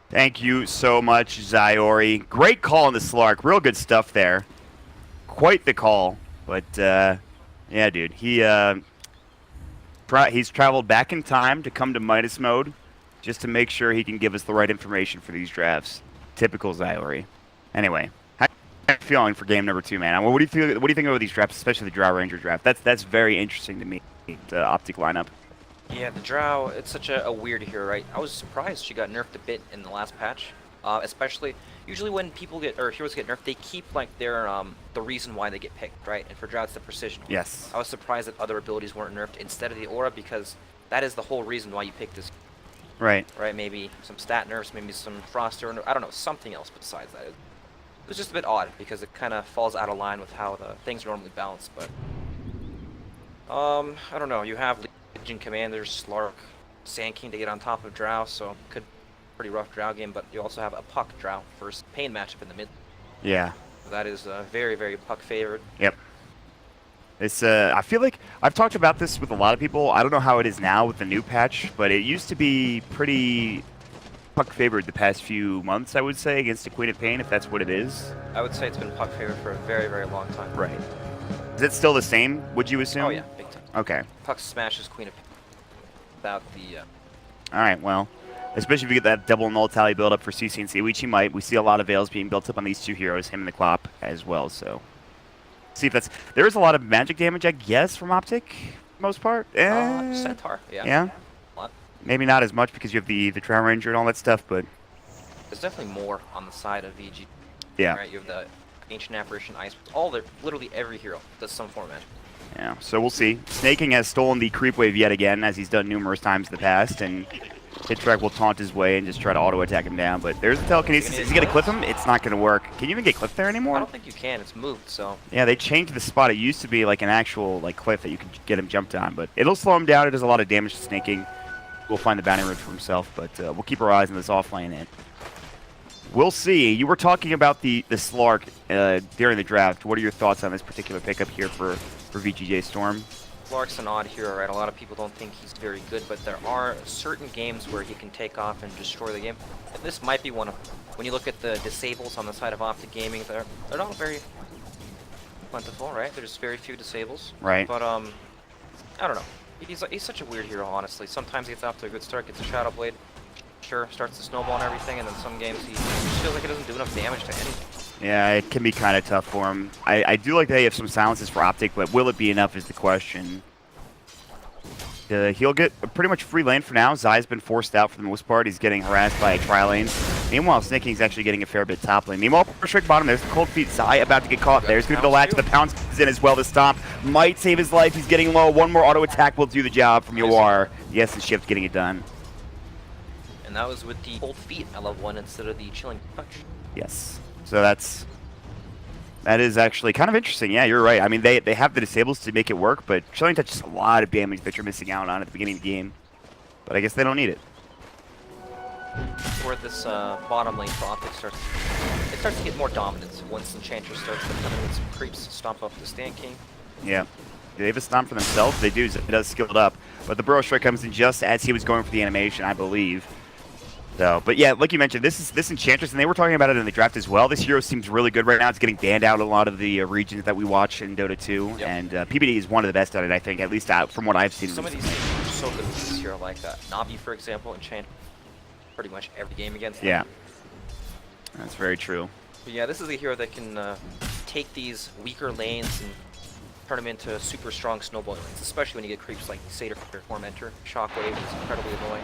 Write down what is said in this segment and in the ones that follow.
Thank you so much, Zyori. Great call on the Slark. Real good stuff there. Quite the call. But, yeah, dude. He's traveled back in time to come to Midas mode just to make sure he can give us the right information for these drafts. Typical Zyori. Anyway, how are you feeling for game number 2, man? What do you feel? What do you think about these drafts, especially the Drow Ranger draft? That's very interesting to me. The OpTic lineup. Yeah, the Drow, it's such a weird hero, right? I was surprised she got nerfed a bit in the last patch. Especially, usually when people get, or heroes get nerfed, they keep, like, their, the reason why they get picked, right? And for Drow, it's the precision. Yes. I was surprised that other abilities weren't nerfed instead of the aura, because that is the whole reason why you pick this. Right. Right, maybe some stat nerfs, maybe some frost, or I don't know, something else besides that. It was just a bit odd, because it kind of falls out of line with how the things normally balance, but... I don't know, you have Legion Commanders, Slark, Sand King to get on top of Drow, so could pretty rough Drow game, but you also have a Puck Drow first Pain matchup in the mid. Yeah. That is very, very Puck favored. Yep. It's I feel like I've talked about this with a lot of people. I don't know how it is now with the new patch, but it used to be pretty Puck favored the past few months, I would say, against the Queen of Pain, if that's what it is. I would say it's been Puck favored for a very, very long time. Right. Is it still the same, would you assume? Oh yeah, big time. Okay. Puck smashes Queen of Pain without the... Alright, well, especially if you get that double null tally build up for CC&C, which you might. We see a lot of Veils being built up on these two heroes, him and the Clop as well, so... See if that's... There is a lot of magic damage, I guess, from OpTic, for the most part. Centaur, yeah. Yeah? A lot. Maybe not as much because you have the Drow Ranger and all that stuff, but... There's definitely more on the side of VG. Yeah. Right, you have the Ancient Apparition, Ice, all the... Literally every hero does some form of magic. Yeah, so we'll see. Snaking has stolen the creep wave yet again, as he's done numerous times in the past, and Hittrack will taunt his way and just try to auto-attack him down, but there's the telekinesis. Is he going to clip him? It's not going to work. Can you even get clipped there anymore? I don't think you can. It's moved, so... Yeah, they changed the spot. It used to be like an actual cliff that you could get him jumped on, but it'll slow him down. It does a lot of damage to snaking. We'll find the bounty route for himself, but we'll keep our eyes on this offlane in. We'll see. You were talking about the Slark during the draft. What are your thoughts on this particular pickup here for VGJ.S? Slark's an odd hero, right? A lot of people don't think he's very good, but there are certain games where he can take off and destroy the game. And this might be one of them. When you look at the disables on the side of OpTic Gaming, they're not very plentiful, right? There's very few disables. Right. But, I don't know. He's such a weird hero, honestly. Sometimes he gets off to a good start, gets a Shadow Blade, sure, starts to snowball and everything, and then some games he just feels like he doesn't do enough damage to anything. Yeah, it can be kind of tough for him. I do like that he has some silences for OpTic, but will it be enough is the question. He'll get pretty much free lane for now. Zai's been forced out for the most part. He's getting harassed by tri-lane. Meanwhile, Snaking's actually getting a fair bit top lane. Meanwhile, Strike bottom, there's the cold feet. Zai about to get caught. There's going to be the latch. The pounce is in as well. The stomp might save his life. He's getting low. One more auto attack will do the job from Yawar. Yes, the shift getting it done. And that was with the cold feet at level 1 instead of the chilling touch. Yes. So that is actually kind of interesting. Yeah, you're right. I mean, they have the disables to make it work, but Chilling Touch is a lot of damage that you're missing out on at the beginning of the game. But I guess they don't need it. Where this bottom lane for OpTic starts to get more dominance once Enchantress starts to come in with some creeps, stomp up the Stand King. Yeah. Do they have a stomp for themselves? They do. It does skill it up. But the Burrow Strike comes in just as he was going for the animation, I believe. So, but yeah, like you mentioned, this Enchantress, and they were talking about it in the draft as well. This hero seems really good right now. It's getting banned out in a lot of the regions that we watch in Dota 2, yep. And PBD is one of the best at it, I think, at least from what I've seen. Some of these things are so good with this hero, like Navi, for example, Enchant pretty much every game against them. Yeah, that's very true. But yeah, this is a hero that can take these weaker lanes and turn them into super strong snowball lanes, especially when you get creeps like Satyr, Tormentor, Shockwave is incredibly annoying.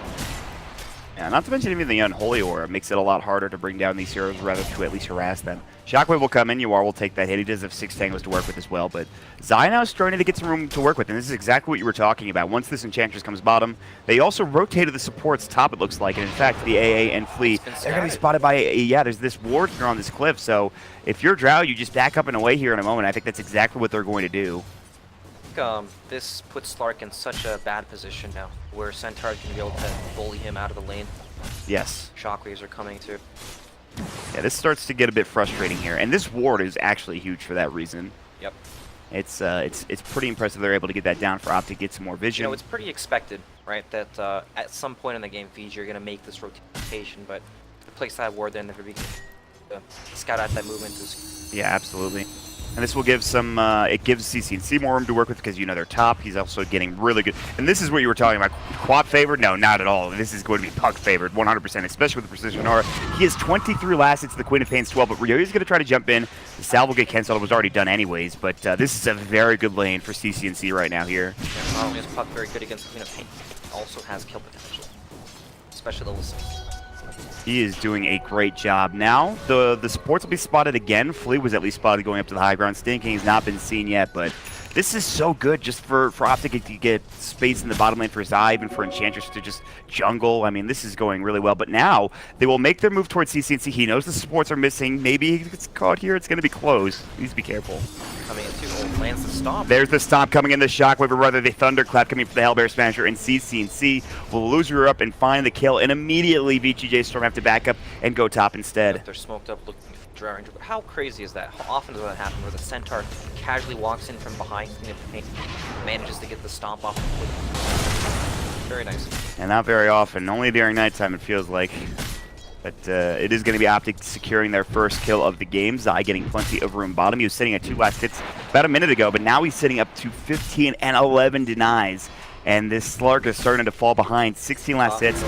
Yeah, not to mention even the Unholy Aura makes it a lot harder to bring down these heroes rather to at least harass them. Shockwave will come in, Yawar will take that hit. He does have 6 tangos to work with as well, but Zai now is starting to get some room to work with, and this is exactly what you were talking about. Once this Enchantress comes bottom, they also rotated the supports top, it looks like, and in fact, the AA and Flea, they're going to be spotted by, yeah, there's this ward here on this cliff, so if you're Drow, you just back up and away here in a moment. I think that's exactly what they're going to do. This puts Slark in such a bad position now, where Centaur can be able to bully him out of the lane. Yes. Shockwaves are coming too. Yeah, this starts to get a bit frustrating here, and this ward is actually huge for that reason. Yep. It's pretty impressive they're able to get that down for OpTic, get some more vision. You know, it's pretty expected, right, that at some point in the game, VG, you're going to make this rotation, but place that ward there in the very beginning. Scout out that movement. Yeah, absolutely. And this will give some, it gives CCNC more room to work with because, you know, they're top. He's also getting really good. And this is what you were talking about. Quad favored? No, not at all. This is going to be puck favored, 100%, especially with the precision aura. He has 23 last hits to the Queen of Pain's 12, but Ryoya's going to try to jump in. The salve will get canceled. It was already done anyways, but this is a very good lane for CCNC right now here. Yeah, not only is puck very good against the Queen of Pain, also has kill potential, especially level 6. He is doing a great job. Now, the supports will be spotted again. Flea was at least spotted going up to the high ground. Stinking has not been seen yet, but this is so good just for OpTic to get space in the bottom lane for Zai, even for Enchantress to just jungle. I mean, this is going really well. But now, they will make their move towards CCNC. He knows the supports are missing. Maybe he gets caught here. It's going to be close. He needs to be careful. Coming into lands the stomp. There's the stomp coming in, the shockwave, or rather the thunderclap coming for the Hellbear Smasher, and CCNC will lose her up and find the kill, and immediately VGJ.S have to back up and go top instead. They're smoked up looking for Dry Ranger, but how crazy is that? How often does that happen where the Centaur casually walks in from behind, manages to get the stomp off? Very nice. And not very often, only during nighttime it feels like. But it is going to be OpTic securing their first kill of the game. Zai getting plenty of room bottom. He was sitting at 2 last hits about a minute ago, but now he's sitting up to 15 and 11 denies. And this Slark is starting to fall behind. 16 last hits.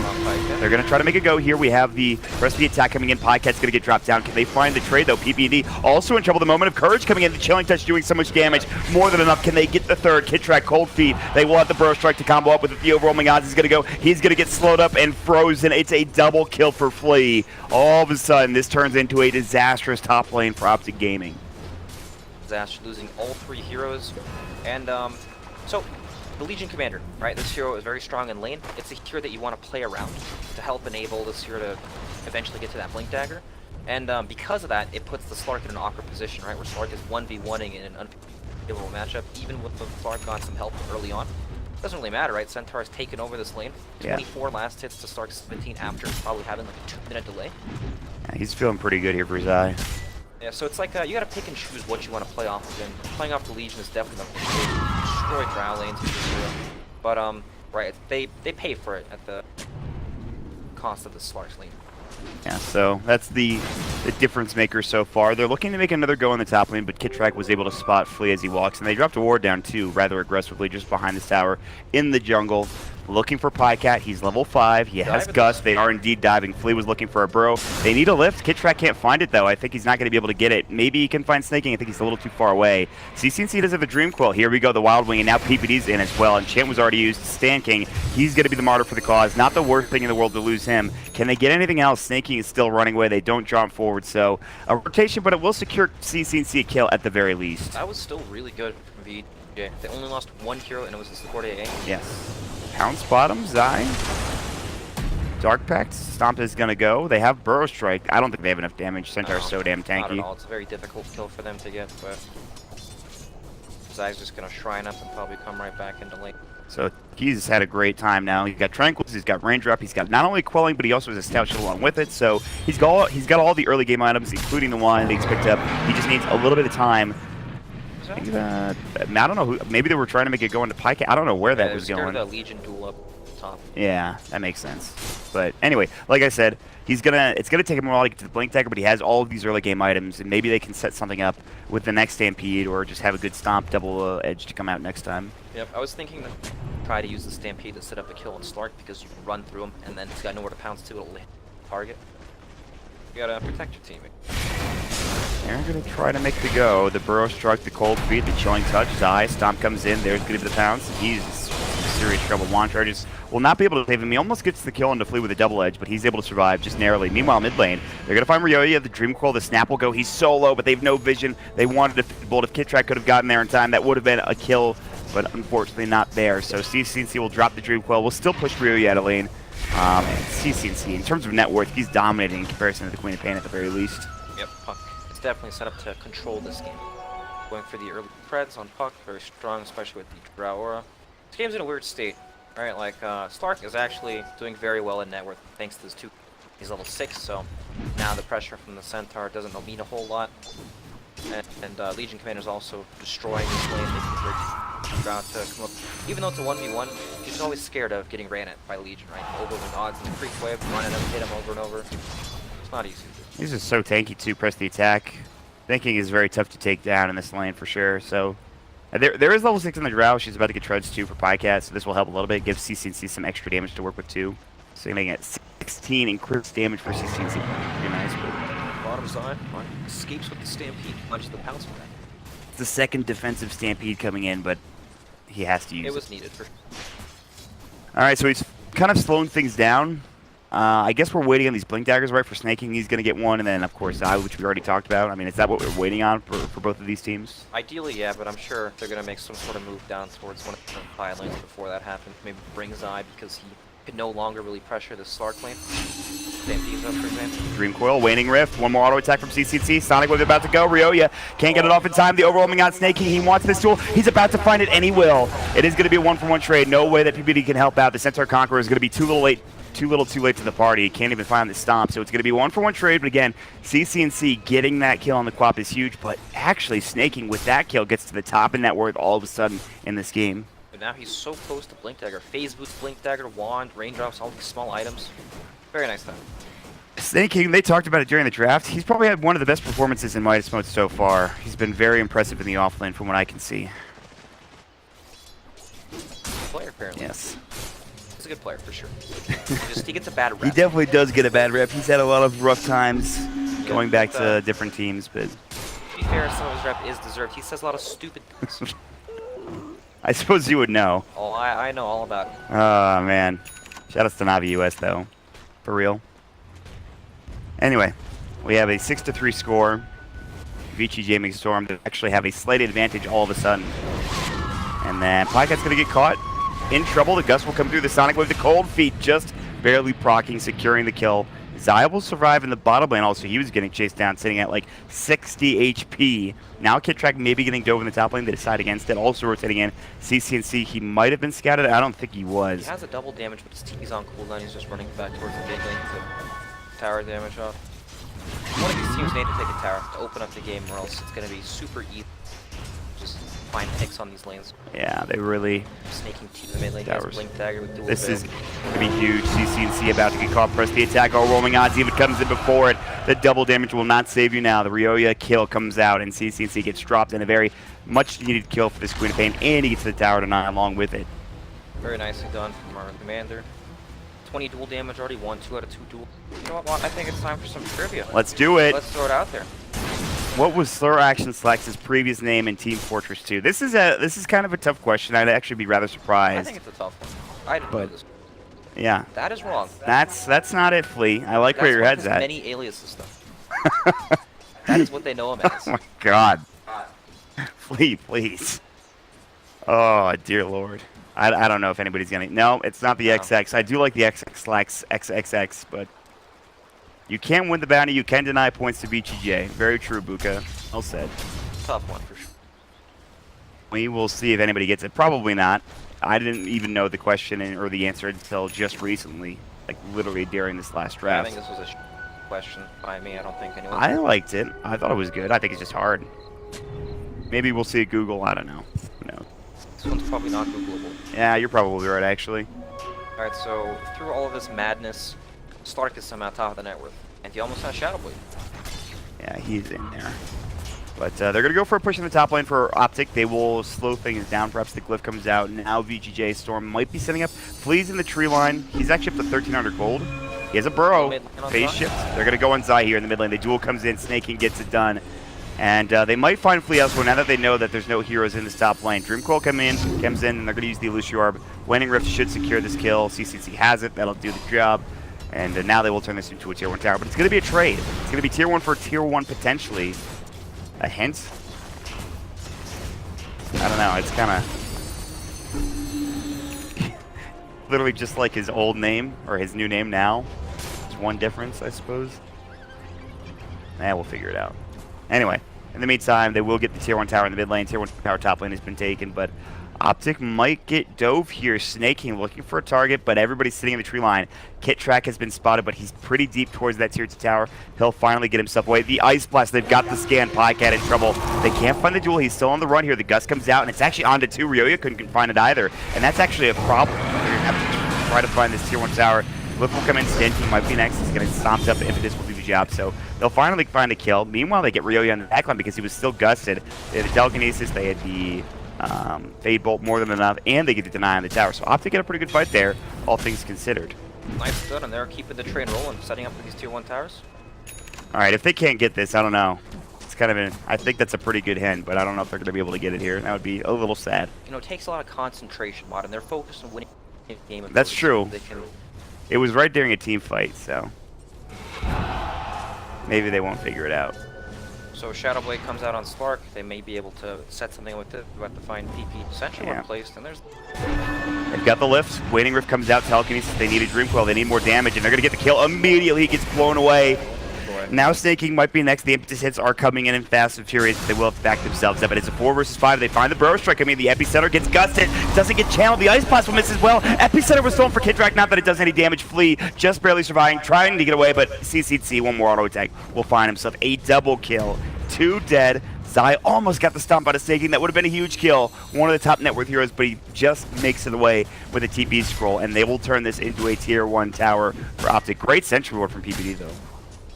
They're going to try to make a go here. We have the rest of the attack coming in. Podcat's going to get dropped down. Can they find the trade, though? PPD also in trouble. The moment of courage coming in. The Chilling Touch doing so much damage. More than enough. Can they get the third? Kid Track, Cold Feet. They will have the Burrow Strike to combo up with it. The overwhelming odds is going to go. He's going to get slowed up and frozen. It's a double kill for Flea. All of a sudden, this turns into a disastrous top lane for OpTic Gaming. Disaster losing all 3 heroes. And, so... the Legion Commander, right? This hero is very strong in lane. It's a hero that you want to play around to help enable this hero to eventually get to that Blink Dagger. And because of that, it puts the Slark in an awkward position, right? Where Slark is 1v1ing in an unfavorable matchup, even with the Slark got some help early on. Doesn't really matter, right? Centaur has taken over this lane. 24 last hits to Slark's 17 after probably having like a 2-minute delay. Yeah, he's feeling pretty good here for Zai. Yeah, so it's like you gotta pick and choose what you want to play off of, and playing off the Legion is definitely the destroy drow lanes with this hero. But right, they pay for it at the cost of the Slark's lane. Yeah, so that's the difference maker so far. They're looking to make another go on the top lane, but Kittrack was able to spot Flea as he walks, and they dropped a ward down too, rather aggressively, just behind this tower in the jungle. Looking for Pycat. He's level 5. He has Gust. They are indeed diving. Flea was looking for a burrow. They need a lift. Kittrack can't find it, though. I think he's not going to be able to get it. Maybe he can find Snaking. I think he's a little too far away. CCNC does have a Dream Quill. Here we go, the Wild Wing, and now PPD's in as well. Enchant was already used. Stan King, he's going to be the martyr for the cause. Not the worst thing in the world to lose him. Can they get anything else? Snaking is still running away. They don't jump forward, so a rotation, but it will secure CCNC a kill at the very least. That was still really good from VGJ. They only lost 1 hero, and it was the support AA. Yes. Pounce bottom, Zai. Dark Pact, Stomp is going to go. They have Burrow Strike. I don't think they have enough damage. Centaur's so damn tanky. Not at all. It's a very difficult kill for them to get, but Zai's just going to Shrine up and probably come right back into lane. So he's had a great time now. He's got Tranquils, he's got Raindrop, he's got not only Quelling, but he also has a Stout Shield along with it. So he's got all the early game items, including the one that he's picked up. He just needs a little bit of time. I don't know who. Maybe they were trying to make it go into Pike. I don't know where that was going. A Legion duel up top. Yeah, that makes sense. But anyway, like I said, it's gonna take him a while to get to the Blink Dagger, but he has all of these early game items, and maybe they can set something up with the next Stampede, or just have a good Stomp double edge to come out next time. Yep, I was thinking to try to use the Stampede to set up a kill on Slark, because you can run through him, and then he's got nowhere to pounce to. It'll hit the target. You gotta protect your teammate. They're going to try to make the go. The Burrow Struck, the Cold Feet, the Chilling Touch. Zai, Stomp comes in. There's going to be the pounce. He's in serious trouble. Wand Charges will not be able to save him. He almost gets the kill into Flea with a double edge, but he's able to survive just narrowly. Meanwhile, mid lane, they're going to find Ryoya. The Dream Quill, the Snap will go. He's so low, but they have no vision. They wanted to bolt. If Kittrack could have gotten there in time, that would have been a kill, but unfortunately not there. So CCNC will drop the Dream Quill. We'll still push Ryoya out of lane. And CCNC, in terms of net worth, he's dominating in comparison to the Queen of Pain at the very least. Yep, Puck. It's definitely set up to control this game. Going for the early Preds on Puck, very strong, especially with the Drow Aura. This game's in a weird state, right? Like, Slark is actually doing very well in net worth, thanks to his 2. He's level 6, so now the pressure from the Centaur doesn't mean a whole lot. And Legion Commander's also destroying this lane, making for Drow to come up. Even though it's a 1v1, he's always scared of getting ran at by Legion, right? Overwhelming odds in the creep wave, run at him, hit him over and over. not easy. He's just so tanky too. Press the attack. Thinking is very tough to take down in this lane for sure. So there is level 6 in the Drow. She's about to get Treads too for Pycat, so this will help a little bit. Give CCNC some extra damage to work with too. So you're going to get 16 increased damage for CCNC. Pretty nice. But Bottom side, escapes with the Stampede, punches the pounce for that. it's the second defensive Stampede coming in, but he has to use it. It was needed for. All right, so he's kind of slowing things down. I guess we're waiting on these Blink Daggers, right? For Snaking, he's going to get one, and then, of course, which we already talked about. I mean, is that what we're waiting on for both of these teams? Ideally, yeah, but I'm sure they're going to make some sort of move down towards one of the high lanes before that happens. Maybe bring Zai because he could no longer really pressure the Slark lane. Stampede's up, for example. Dream Coil, Waning Rift, one more auto attack from CCC. Sonic Wave about to go. Ryoya can't get it off in time. The overwhelming on Snaking. He wants this duel. He's about to find it, and he will. It is going to be a 1-for-1 trade. No way that PBD can help out. The Centaur Conqueror is going to be too little too late to the party. He can't even find the stomp, so it's going to be a 1-for-1 trade. But again, CCNC getting that kill on the Quap is huge, but actually Snaking with that kill gets to the top in net worth all of a sudden in this game. But now he's so close to Blink Dagger. Phase Boost, Blink Dagger, Wand, Raindrops, all these small items. Very nice time. Snaking, they talked about it during the draft. He's probably had one of the best performances in Midas mode so far. He's been very impressive in the offlane from what I can see. Player, apparently. Yes. He's a good player, for sure. He gets a bad rep. He definitely does get a bad rep. He's had a lot of rough times going back to different teams, but... To be fair, some of his rep is deserved. He says a lot of stupid things. I suppose you would know. Oh, I know all about it. Oh, man. Shout out to Navi US, though. For real. Anyway, we have a 6-3 score. VGJ.S to actually have a slight advantage all of a sudden. And then Pycat's going to get caught. In trouble. The Gust will come through. The Sonic Wave. The Cold Feet just barely proccing, securing the kill. Zai will survive in the bottom lane. Also, he was getting chased down, sitting at like 60 HP. Now Kid Track maybe getting dove in the top lane. They decide against it. Also rotating in. CCNC, he might have been scouted. I don't think he was. He has a double damage, but his TP's on cooldown. He's just running back towards the big lane to tower damage off. One of these teams need to take a tower to open up the game, or else it's going to be super easy. Just find picks on these lanes. Yeah, they really... Snaking to the mid lane. He has Blink Dagger with dual This veil. is going to be huge. CCNC about to get caught. Press the attack. All rolling odds. Even comes in before it. The double damage will not save you now. The Ryoya kill comes out, and CCNC gets dropped in a very much needed kill for this Queen of Pain, and he gets to the tower to 9 along with it. Very nicely done from our commander. 20 dual damage already. 1, 2 out of 2 dual. You know what, Juan? I think it's time for some trivia. Let's do it. Let's throw it out there. What was Slur Action Slex's previous name in Team Fortress 2? This is kind of a tough question. I'd actually be rather surprised. I think it's a tough one. I didn't know this. Yeah. That is wrong. That's not it, Flea. I like where your head's at. Many aliases, though. That is what they know him as. Oh my God. Flea, please. Oh dear Lord. I don't know if anybody's gonna. No, it's not the XX. I do like the XX Slex XXX, but you can't win the bounty. You can deny points to VGJ. Very true, Buka. Well said. Tough one for sure. We will see if anybody gets it. Probably not. I didn't even know the question or the answer until just recently, like literally during this last draft. I think this was a question by me. I don't think anyone. I liked it. I thought it was good. I think it's just hard. Maybe we'll see it Google. I don't know. Who knows? This one's probably not Googleable. Yeah, you're probably right, actually. Alright, so through all of this madness, Stark is somehow top of the net worth. And he almost has Shadow Blade. Yeah, he's in there. But they're going to go for a push in the top lane for OpTic. They will slow things down. Perhaps the glyph comes out. Now VGJ.S might be setting up. Flea's in the tree line. He's actually up to 1,300 gold. He has a burrow. Phase shift. They're going to go on Zai here in the mid lane. The duel comes in. Snaking gets it done. And they might find Flea elsewhere now that they know that there's no heroes in this top lane. Dreamcoil comes in, and they're going to use the Illusion Orb. Waning Rift should secure this kill. CCC has it. That'll do the job. And now they will turn this into a Tier 1 tower. But it's going to be a trade. It's going to be Tier 1 for Tier 1 potentially. A hint? I don't know. It's kind of literally just like his old name or his new name now. It's one difference, I suppose. We'll figure it out. Anyway, in the meantime, they will get the Tier 1 tower in the mid lane. Tier 1 tower top lane has been taken, but OpTic might get dove here. Snaking looking for a target, but everybody's sitting in the tree line. Kit Track has been spotted, but he's pretty deep towards that Tier 2 tower. He'll finally get himself away. The Ice Blast, they've got the scan. Pycat in trouble. They can't find the duel. He's still on the run here. The Gust comes out, and it's actually onto 2. Ryoya couldn't find it either, and that's actually a problem. They're going to have to try to find this Tier 1 tower. Glyph will come in. Stenking might be next. He's going to stomped up. Impetus will do the job, so they'll finally find a kill. Meanwhile, they get Ryoya on the backline because he was still gusted. They had the telekinesis, they had the Fade Bolt more than enough, and they get the deny on the tower. So OpTic get a pretty good fight there, all things considered. Nice stun, and they're keeping the train rolling, setting up for these tier 1 towers. All right, if they can't get this, I don't know. It's kind of I think that's a pretty good hint, but I don't know if they're going to be able to get it here. That would be a little sad. You know, it takes a lot of concentration, Mod, and they're focused on winning the game. That's true. They can... It was right during a team fight, so maybe they won't figure it out. So Shadowblade comes out on Slark. They may be able to set something with it. We have to find PP Sentry when placed, and there's... They've got the lift. Waning Rift comes out. Telekinesis. They need a Dream Coil. They need more damage, and they're going to get the kill immediately. He gets blown away. Now Snake King might be next. The impetus hits are coming in fast and furious, but they will have to back themselves up. But it's a 4 versus 5. They find the Burrow Strike. I mean, the Epicenter gets gusted. Doesn't get channeled. The Ice Blast will miss as well. Epicenter was stolen for Kidrak. Not that it does any damage. Flea just barely surviving, trying to get away, but CCC, one more auto attack, will find himself a double kill. 2 dead. Zai almost got the stomp out of Snake King. That would have been a huge kill. One of the top net worth heroes, but he just makes it away with a TP scroll, and they will turn this into a tier 1 tower for OpTic. Great sentry ward from PPD, though.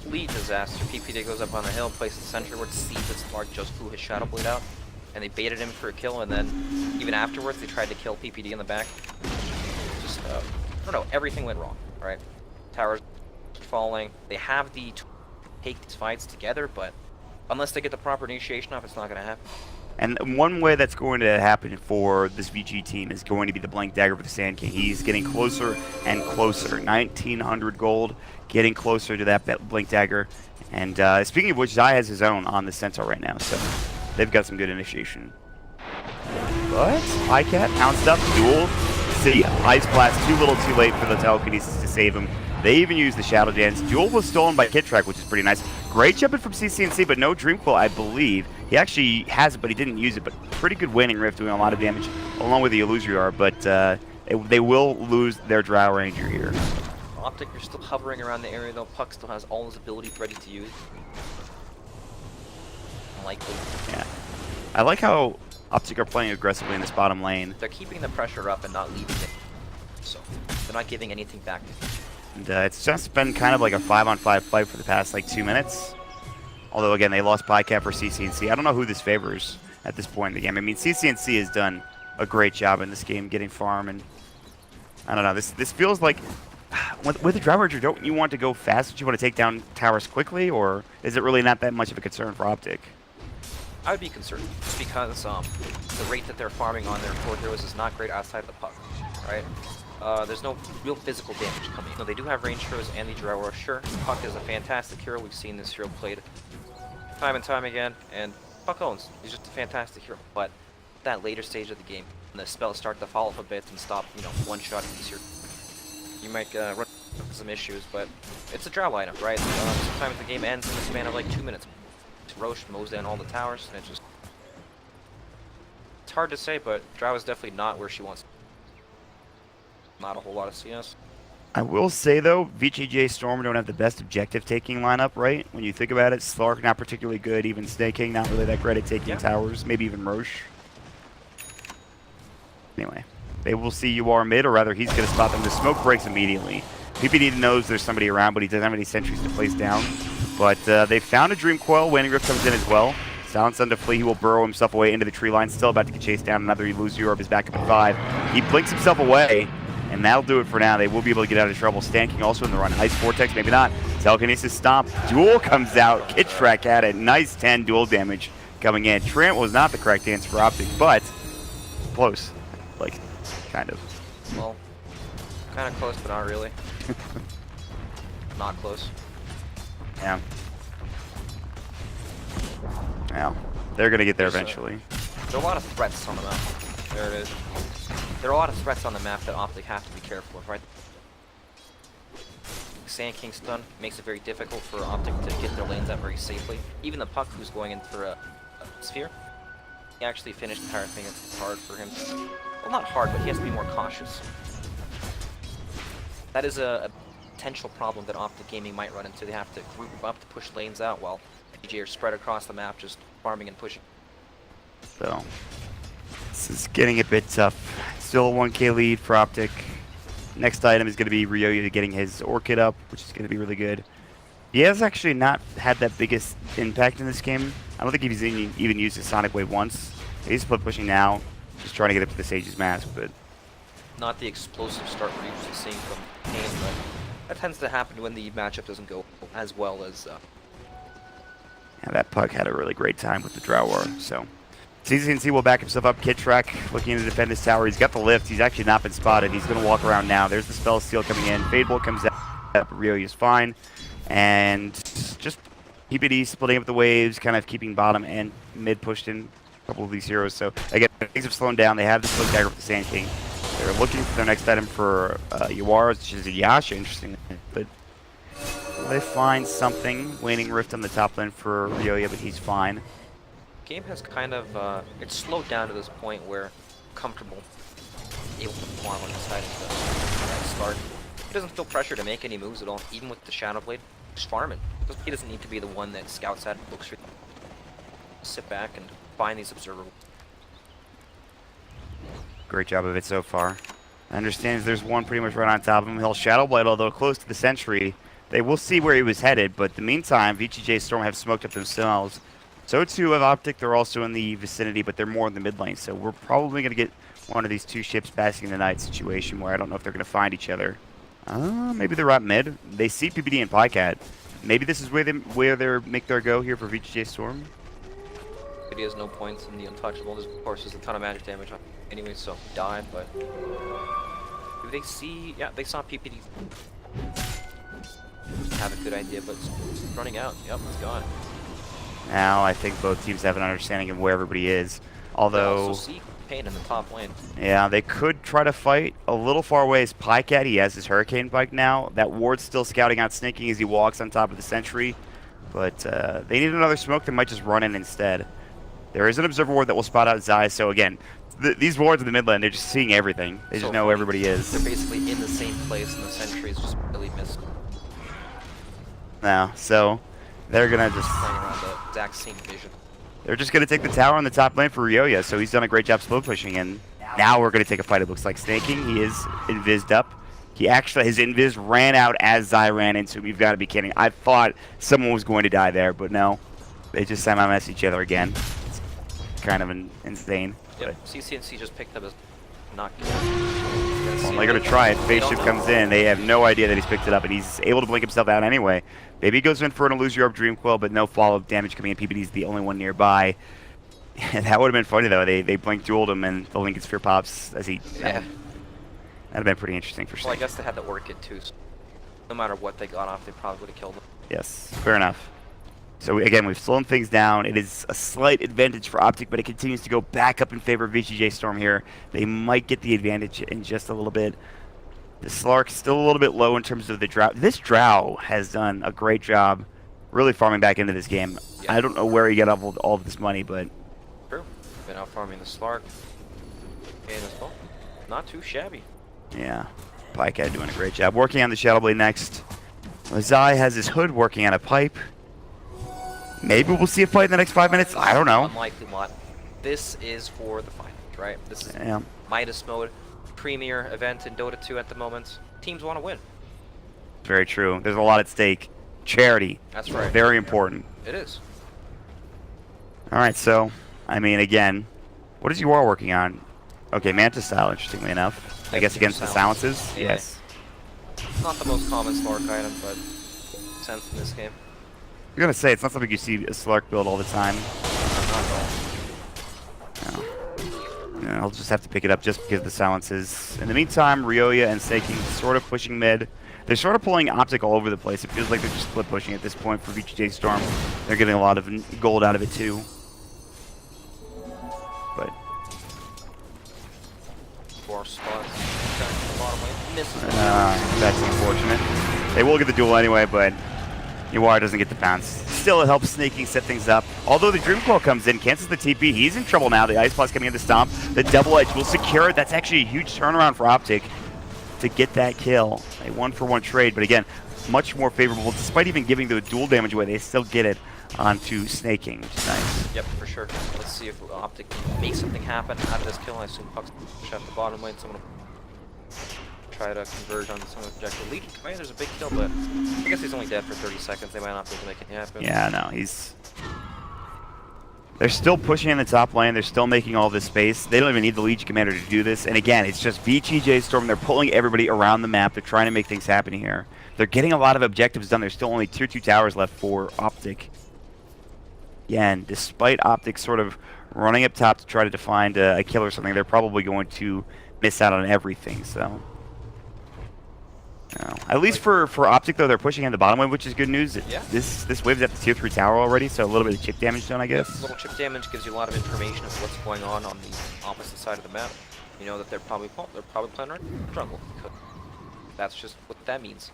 Complete disaster. PPD goes up on the hill, places the sentry ward, sees that Slark just flew his Shadow Blade out, and they baited him for a kill, and then even afterwards they tried to kill PPD in the back. Just, I don't know, everything went wrong, right? Towers falling. They have the take these fights together, but unless they get the proper initiation off, it's not going to happen. And one way that's going to happen for this VG team is going to be the Blank Dagger with the Sand King. He's getting closer and closer. 1,900 gold, getting closer to that Blank Dagger. And speaking of which, Zai has his own on the Centaur right now, so they've got some good initiation. But Highcat, Pound Stuff, Duel, City, Ice Blast, too little too late for the telekinesis to save him. They even used the Shadow Dance. Duel was stolen by Kidrak, which is pretty nice. Great jumping from CCNC, but no Dream Coil, I believe. He actually has it, but he didn't use it. But pretty good Waning Rift, doing a lot of damage, along with the Illusory. But they will lose their Drow Ranger here. OpTic, you're still hovering around the area, though. Puck still has all his abilities ready to use. Unlikely. Yeah. I like how OpTic are playing aggressively in this bottom lane. They're keeping the pressure up and not leaving it. So they're not giving anything back. And it's just been kind of like a 5-on-5 fight for the past, like, 2 minutes. Although, again, they lost Pycap for CCNC. I don't know who this favors at this point in the game. I mean, CCNC has done a great job in this game getting farm, and I don't know. This feels like, with the Drow Ranger, don't you want to go fast? Do you want to take down towers quickly, or is it really not that much of a concern for OpTic? I would be concerned, just because the rate that they're farming on their core heroes is not great outside of the Puck, right? There's no real physical damage coming. No, they do have range heroes and the Drow War. Sure, Puck is a fantastic hero. We've seen this hero played time and time again, and Puck owns. He's just a fantastic hero. But that later stage of the game, when the spells start to fall off a bit and stop, one-shot these heroes, you might run into some issues. But it's a Drow lineup, right? Sometimes the game ends in the span of like 2 minutes. Roche mows down all the towers, and it's hard to say, but Drow is definitely not where she wants. Not a whole lot of CS. I will say, though, VGJ.S don't have the best objective-taking lineup, right? When you think about it, Slark not particularly good, even Snake King not really that great at taking towers, maybe even Roche. Anyway, they will see UR mid, or rather he's going to spot them. The smoke breaks immediately. PPD knows there's somebody around, but he doesn't have any sentries to place down. But they found a Dream Coil. Waning Rift comes in as well. Silence on to Flea. He will burrow himself away into the tree line. Still about to get chased down. Another Illusory Orb is back up at 5. He blinks himself away. And that'll do it for now. They will be able to get out of trouble. Sand King also in the run. Ice Vortex, maybe not. Telekinesis Stomp. Duel comes out. Kidrak at it. Nice 10 duel damage coming in. Trent was not the correct answer for OpTic, but close. Like, kind of. Well, kind of close, but not really. Not close. Yeah. Yeah. They're going to get there eventually. There are a lot of threats on the map. There it is. There are a lot of threats on the map that OpTic have to be careful of, right? Sand King stun makes it very difficult for OpTic to get their lanes out very safely. Even the Puck, who's going in for a sphere, he actually finished the entire thing. It's hard for him. Well, not hard, but he has to be more cautious. That is a potential problem that OpTic Gaming might run into. They have to group up to push lanes out while VGJ are spread across the map, just farming and pushing. So, this is getting a bit tough. Still a 1k lead for OpTic. Next item is going to be Ryoya getting his Orchid up, which is going to be really good. He has actually not had that biggest impact in this game. I don't think he's even used his Sonic Wave once. He's split pushing now, just trying to get up to the Sage's mask, but Not the explosive start we're usually seeing from Kane, but that tends to happen when the matchup doesn't go as well as. yeah, that puck had a really great time with the Drow War. So CCNC will back himself up. Kid Trek looking to defend his tower. He's got the lift. He's actually not been spotted. He's going to walk around now. There's the Spell Steal coming in. Fade Bolt comes out. Rio is fine. And just PPD splitting up the waves, kind of keeping bottom and mid pushed in a couple of these heroes. So again, things have slowed down. They have the Smoke Dagger with the Sand King. They're looking for their next item for Yawar, which is a Yasha, interesting. But will they find something? Waning Rift on the top lane for Ryoya, but he's fine. Game has kind of it's slowed down to this point where comfortable able to farm on the side of the start. He doesn't feel pressure to make any moves at all, even with the Shadow Blade. He's farming. He doesn't need to be the one that scouts out, looks for. Sit back and find these observables. Great job of it so far. Understands there's one pretty much right on top of him. He'll Shadow Blade, although close to the Sentry. They will see where he was headed, but in the meantime, VGJ.S have smoked up themselves. So too have OpTic. They're also in the vicinity, but they're more in the mid lane. So we're probably going to get one of these two ships basking in the night situation where I don't know if they're going to find each other. Maybe they're out mid. They see PPD and Pycat. Maybe this is where they make their go here for VGJ.S. He has no points in the Untouchable. There's, of course, there's a ton of magic damage on anyway, so he died, but do they see? Yeah, they saw PPD have a good idea, but it's running out. Yep, it's gone. Now I think both teams have an understanding of where everybody is. They Although, also see Pain in the top lane. yeah, they could try to fight a little far away as Pycat. He has his Hurricane bike now. That ward's still scouting out, snaking as he walks on top of the Sentry. But they need another smoke. They might just run in instead. There is an Observer ward that will spot out Zai. So again, these wards in the mid lane, they're just seeing everything. They just know where everybody is. They're basically in the same place, and the Sentry is just really missed. Now, so they're gonna just Playing around the exact same vision. they're just gonna take the tower on the top lane for Ryoya. So he's done a great job slow pushing, and now we're gonna take a fight. It looks like snaking. He is invised up. He actually his invis ran out as Zai ran into him. You've got to be kidding. I thought someone was going to die there, but no. They just semi-mess each other again. It's kind of insane. Yep, CCNC just picked up his knock. Well, they're going to try it. Phase Ship comes in. They have no idea that he's picked it up, and he's able to blink himself out anyway. Maybe he goes in for an Illusion Orb Dream Coil, but no follow-up damage coming in. PPD's the only one nearby. That would have been funny, though. They blink dueled him, and the Lincoln Sphere pops as he... Yeah. That'd have been pretty interesting for sure. Well, I guess they had to work it too. So no matter what they got off, they probably would have killed him. Yes, fair enough. So again, we've slowed things down. It is a slight advantage for OpTic, but it continues to go back up in favor of VGJ.S here. They might get the advantage in just a little bit. The Slark still a little bit low in terms of the Drow. This Drow has done a great job really farming back into this game. Yeah. I don't know where he got all of this money, but... True. Been out farming the Slark. And as well. Not too shabby. yeah, Pycat doing a great job. Working on the Shadow Blade next. Zai has his Hood working on a pipe. Maybe we'll see a fight in the next 5 minutes. I don't know. Unlikely lot. This is for the finals, right? This is Yeah. Midas mode, premier event in Dota 2 at the moment. Teams want to win. Very true. There's a lot at stake. Charity. That's right. Very important. It is. All right, so, I mean, again, what is UR working on? Okay, Manta Style, interestingly enough. I Yep, guess against the silences. silences? Yeah. Yes. Not the most common Slark item, but sense in this game. I'm going to say, it's not something you see a Slark build all the time. Not at all. No. Yeah, I'll just have to pick it up just because of the silences. In the meantime, Ryoya and Seiking sort of pushing mid. They're sort of pulling OpTic all over the place. It feels like they're just split pushing at this point for VGJ.S. They're getting a lot of gold out of it too. But 4 spots. A lot of weight. Misses. that's unfortunate. They will get the duel anyway, but Yawar doesn't get the bounce. Still, it helps Snaking set things up. Although the Dream Coil comes in, cancels the TP. He's in trouble now. The Ice Plus coming in to stomp. The double edge will secure it. That's actually a huge turnaround for OpTic to get that kill. A 1-for-1 trade, but again, much more favorable. Despite even giving the dual damage away, they still get it onto Snaking, which is nice. Yep, for sure. Let's see if OpTic can make something happen out of this kill. I assume Puck's push out the bottom lane. Someone try to converge on some objective. Legion Commander's a big kill, but I guess he's only dead for 30 seconds. They might not be able to make it happen. Yeah, no, they're still pushing in the top lane. They're still making all this space. They don't even need the Legion Commander to do this. And again, it's just VGJ.S. They're pulling everybody around the map. They're trying to make things happen here. They're getting a lot of objectives done. There's still only tier 2 towers left for OpTic. Yeah, and despite OpTic sort of running up top to try to find a kill or something, they're probably going to miss out on everything. So, at least for OpTic though, they're pushing in the bottom wave, which is good news. Yeah. This wave's at the tier 3 tower already, so a little bit of chip damage done, I guess. A little chip damage gives you a lot of information of what's going on the opposite side of the map. You know that they're probably playing right jungle. That's just what that means.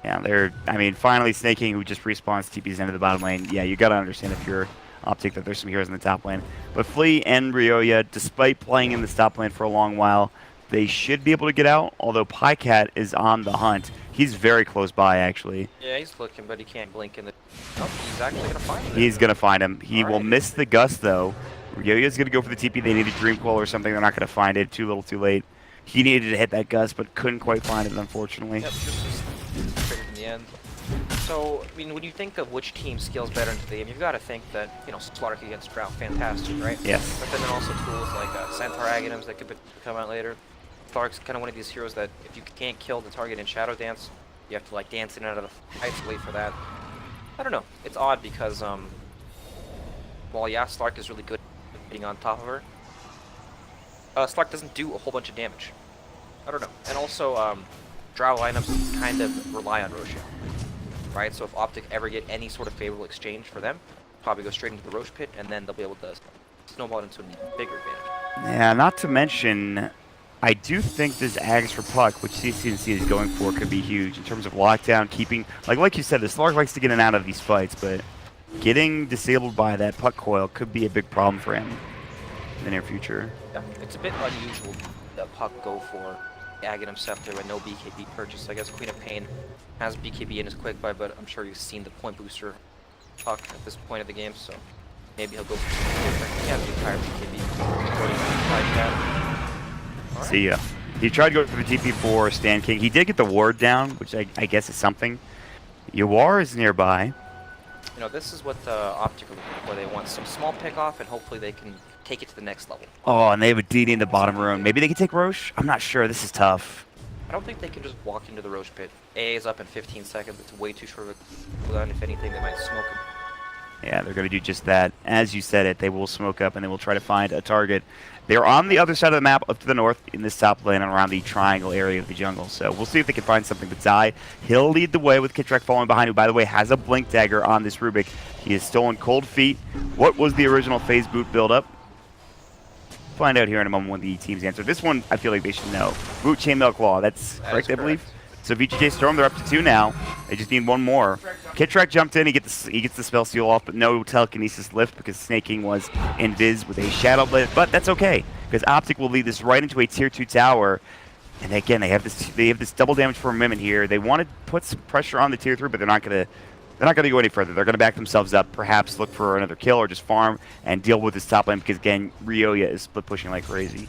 Yeah, finally Snake King, who just respawns TPs into the bottom lane. Yeah, you gotta understand if you're OpTic that there's some heroes in the top lane. But Flea and Ryoya, despite playing in the top lane for a long while, they should be able to get out, although Pycat is on the hunt. He's very close by, actually. Yeah, he's looking, but he can't blink in the... Oh, he's actually going to find him. He's going to find him. He will miss the gust, though. Ryoya's going to go for the TP. They need a Dream Coil or something. They're not going to find it. Too little, too late. He needed to hit that gust, but couldn't quite find it, unfortunately. Yep, just triggered in the end. So, I mean, when you think of which team scales better into the game, you've got to think that, you know, Slark against Drought, fantastic, right? Yes. But then there are also tools like Centaur Aghanims that could come out later. Slark's kind of one of these heroes that if you can't kill the target in Shadow Dance, you have to like dance in and out of the fights to wait for that. I don't know. It's odd because, well, yeah, Slark is really good at being on top of her. Slark doesn't do a whole bunch of damage. I don't know. And also, Drow lineups kind of rely on Rosh, right? So if OpTic ever get any sort of favorable exchange for them, probably go straight into the Rosh pit, and then they'll be able to snowball it into an even bigger advantage. Yeah, not to mention, I do think this Ags for Puck, which CCNC is going for, could be huge in terms of lockdown, keeping... Like you said, the Slark likes to get in and out of these fights, but getting disabled by that Puck coil could be a big problem for him in the near future. Yeah, it's a bit unusual that Puck go for Aghanim Scepter with no BKB purchase. I guess Queen of Pain has BKB in his quick buy, but I'm sure you've seen the point booster Puck at this point of the game, so maybe he'll go for something different. He has the entire BKB. Right. See ya. He tried to go for the TP for Stan King. He did get the ward down, which I guess is something. Yawar is nearby. You know, this is what OpTic are looking for. They want some small pick off, and hopefully they can take it to the next level. Oh, and they have a DD in the bottom room. Maybe they can take Rosh? I'm not sure. This is tough. I don't think they can just walk into the Rosh pit. AA is up in 15 seconds. It's way too short of a cooldown. If anything, they might smoke him. Yeah, they're going to do just that. As you said it, they will smoke up, and they will try to find a target. They're on the other side of the map, up to the north, in this top lane and around the triangle area of the jungle. So we'll see if they can find something. But Zai, he'll lead the way with Kitrak falling behind, who, by the way, has a Blink Dagger on this Rubik. He has stolen Cold Feet. What was the original phase boot build-up? Find out here in a moment when the teams answer. This one, I feel like they should know. Boot Chainmail Claw, that's correct, I believe. So VGJ.S, they're up to 2 now. They just need one more. Kitrak jumped in, he gets the spell seal off, but no telekinesis lift because Snake King was invis with a Shadow Blade. But that's okay, because OpTic will lead this right into a tier 2 tower. And again, they have this double damage for a Mimic here. They want to put some pressure on the tier 3, but they're not gonna go any further. They're gonna back themselves up, perhaps look for another kill or just farm and deal with this top lane because again, Ryoya is split pushing like crazy.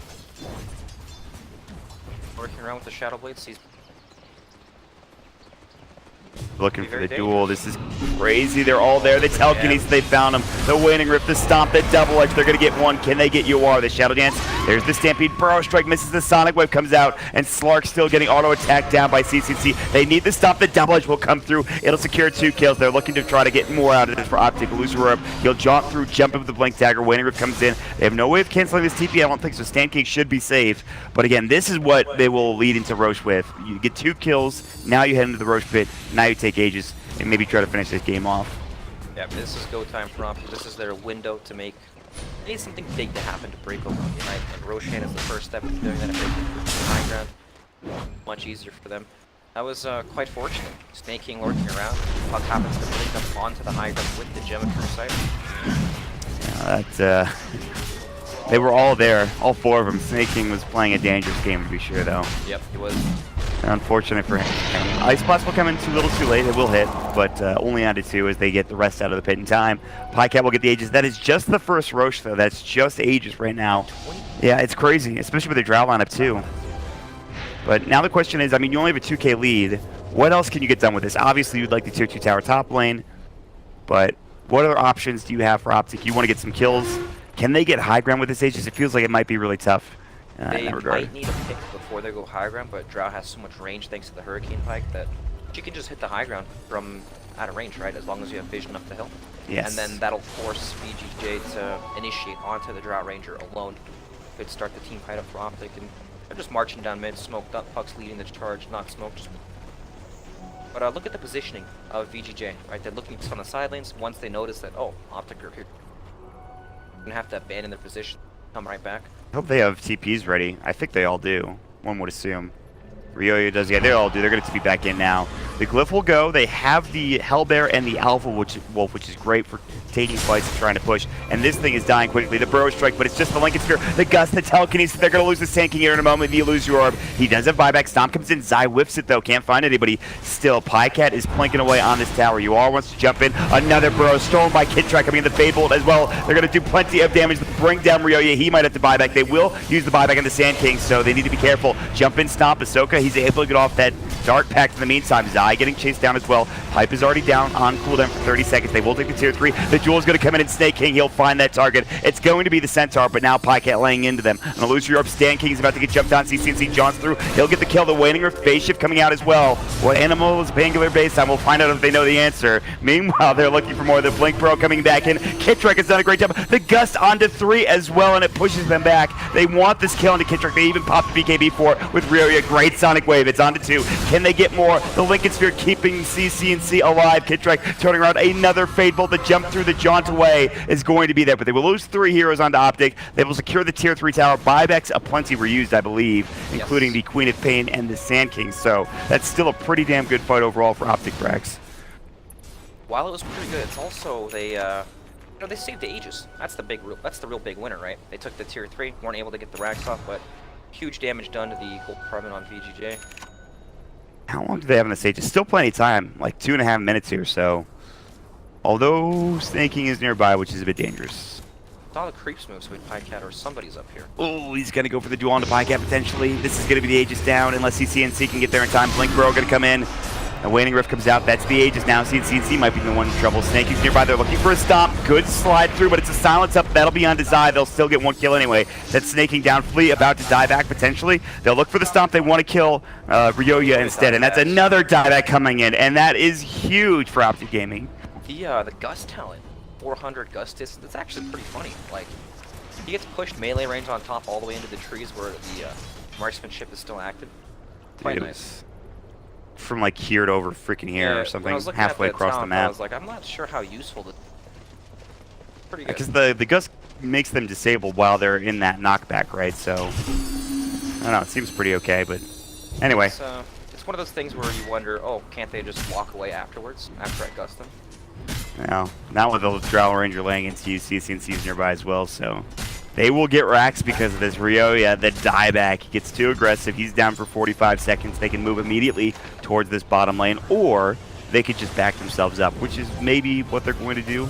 Working around with the Shadow Blade, sees looking for the duel. This is crazy. They're all there. The telekinesis, they found him. The Waning Rift, the Stomp, the Double Edge. They're going to get one. Can they get Yawar? The Shadow Dance. There's the Stampede. Burrow Strike misses. The Sonic Wave comes out. And Slark still getting auto attacked down by CCC. They need the stop. The Double Edge will come through. It'll secure 2 kills. They're looking to try to get more out of this for OpTic. Loser up. He'll jaunt through, jump up with the Blink Dagger. Waning Rift comes in. They have no way of canceling this TP. I don't think so. Stan King should be safe. But again, this is what they will lead into Rosh with. You get 2 kills. Now you head into the Rosh pit. Now you take Aegis and maybe try to finish this game off. Yeah, this is go time for OpTic. This is their window to make... They need something big to happen to break open the Unite, and Roshan is the first step in doing that if they can get to the high ground. Much easier for them. That was quite fortunate. Snake King lurking around. Puck happens to blink up onto the high ground with the gem at first sight. Yeah, they were all there, all 4 of them. Snake King was playing a dangerous game to be sure, though. Yep, he was. Unfortunate for him. Ice Blast will come in too little too late. It will hit, but only onto 2 as they get the rest out of the pit in time. Pycat will get the Aegis. That is just the first Rosh, though. That's just Aegis right now. Yeah, it's crazy, especially with the Drow lineup, too. But now the question is, I mean, you only have a 2K lead. What else can you get done with this? Obviously, you'd like the tier 2 tower top lane, but what other options do you have for OpTic? You want to get some kills. Can they get high ground with this Aegis? It feels like it might be really tough in They that regard. might need a pick before they go high ground, but Drow has so much range thanks to the Hurricane Pike that she can just hit the high ground from out of range, right? As long as you have vision up the hill. Yes. And then that'll force VGJ to initiate onto the Drow Ranger alone. Could start the team fight up for OpTic, and they're just marching down mid, smoked up. Puck's leading the charge, not smoked. Just... But look at the positioning of VGJ, right? They're looking on the side lanes. Once they notice that, oh, OpTic are here, they're gonna have to abandon their position, come right back. I hope they have TPs ready. I think they all do. One would assume. Ryoya does, yeah, they all do. They're going to be back in now. The Glyph will go. They have the Hellbear and the Alpha Wolf, which is great for taking fights and trying to push. And this thing is dying quickly. The Burrow Strike, but it's just the Lincoln Sphere, the Gust, the Telekinesis. They're going to lose the Sand King here in a moment. The Illusory Orb. He does have buyback. Stomp comes in. Zai whiffs it, though. Can't find anybody. Still, Pycat is plinking away on this tower. UR wants to jump in. Another Burrow stolen by Kidtrack. I mean, the Fade Bolt as well. They're going to do plenty of damage to bring down Ryoya. He might have to buy back. They will use the buyback on the Sand King, so they need to be careful. Jump in, Stomp. Ahsoka, he's able to get off that Dart Pact in the meantime. Zai getting chased down as well. Pipe is already down on cooldown for 30 seconds. They will take the tier 3. The Jewel is going to come in and Snake King. He'll find that target. It's going to be the Centaur, but now Pycat laying into them. And the Illusory Orb, Stan King is about to get jumped on. CCNC Johns through. He'll get the kill. The Waning Rift phase shift coming out as well. What animal is Bangular base time? We'll find out if they know the answer. Meanwhile, they're looking for more. The Blink Pro coming back in. Kidtrack has done a great job. The Gust onto 3 as well, and it pushes them back. They want this kill into Kidtrack. They even popped the BKB for it with Ryoya. Great Sonic Wave. It's onto 2. Can they get more? The Lincoln Sphere keeping CCNC alive. Kidtrack turning around. Another Fade Bolt. The jump through the jaunt away is going to be there, but they will lose 3 heroes onto OpTic. They will secure the tier 3 tower. Buybacks aplenty were used, I believe, including the Queen of Pain and the Sand King. So that's still a pretty damn good fight overall for OpTic, Brax. While it was pretty good, it's also they they saved the Aegis. That's the real big winner, right? They took the tier 3, weren't able to get the racks off, but huge damage done to the gold department on VGJ. How long do they have in this Aegis? Still plenty of time, like 2.5 minutes here, so. Although Snake King is nearby, which is a bit dangerous. All the creeps moves with Pycat or somebody's up here. Oh, he's going to go for the duel onto Pycat potentially. This is going to be the Aegis down unless CCNC can get there in time. Blink Bro going to come in. The Waning Rift comes out. That's the Aegis now. CNC might be the one in trouble. Snake is nearby. They're looking for a stomp. Good slide through, but it's a silence up. That'll be on Zai. They'll still get 1 kill anyway. That's Snaking down. Flea about to die back potentially. They'll look for the stomp. They want to kill Ryoya instead, and that's another dieback coming in, and that is huge for OpTic Gaming. The Gust talent, 400 Gust distance, it's actually pretty funny. Like, he gets pushed melee range on top all the way into the trees where the marksmanship is still active. Quite nice. From like here to over freaking here or something, halfway across the map. I was like, I'm not sure how useful this. Pretty good. Because the Gust makes them disabled while they're in that knockback, right? So, I don't know, it seems pretty okay, but anyway. It's one of those things where you wonder, oh, can't they just walk away afterwards, after I Gust them? No, not with the Drow Ranger laying into you. CCNC's nearby as well, so they will get racks because of this. Ryoya, the dieback, he gets too aggressive. He's down for 45 seconds. They can move immediately towards this bottom lane, or they could just back themselves up, which is maybe what they're going to do.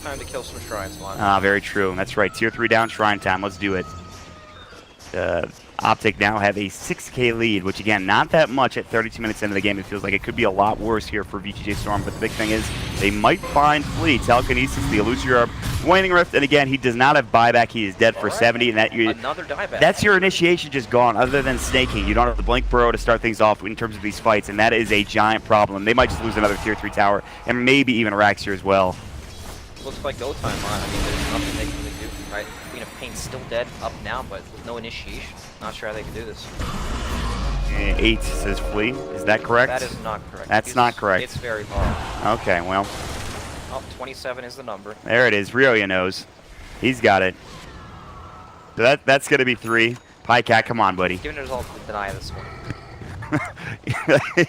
Time to kill some shrines, man. Ah, very true. That's right. Tier 3 down, shrine time. Let's do it. OpTic now have a 6K lead, which again, not that much at 32 minutes into the game. It feels like it could be a lot worse here for VGJ.S, but the big thing is they might find Flea, Telekinesis, the Illusory Orb, Waning Rift, and again, he does not have buyback. He is dead for 70, and another dieback. That's your initiation just gone, other than snaking. You don't have the Blink Burrow to start things off in terms of these fights, and that is a giant problem. They might just lose another tier 3 tower, and maybe even racks here as well. Looks like go time on. I mean, there's nothing they can really do, right? Queen of Pain's still dead, up now, but with no initiation. Not sure how they can do this. 8 says Flea. Is that correct? That is not correct. That's not correct. It's very low. Okay, well. Oh, 27 is the number. There it is. Ryoya knows. He's got it. So that's going to be 3. Pycat, come on, buddy. Give it a result to deny this one.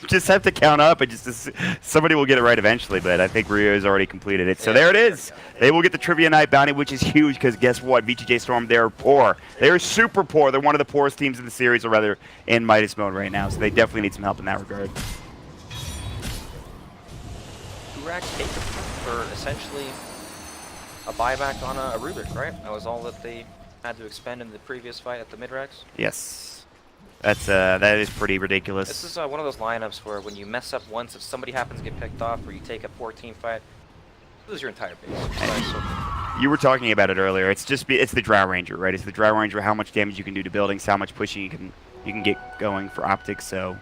Just have to count up, and somebody will get it right eventually, but I think Ryoya's already completed it. So there it is. They will get the Trivia Night bounty, which is huge, because guess what? VGJ.S, they're poor. They're super poor. They're one of the poorest teams in the series, or rather in Midas mode right now, so they definitely need some help in that regard. 2 racks taken for essentially a buyback on a Rubik, right? That was all that they had to expend in the previous fight at the mid racks. Yes. That is pretty ridiculous. This is one of those lineups where when you mess up once, if somebody happens to get picked off or you take a 14 fight, you lose your entire base. You were talking about it earlier. It's the Drow Ranger, right? It's the Drow Ranger, how much damage you can do to buildings, how much pushing you can get going for OpTic, so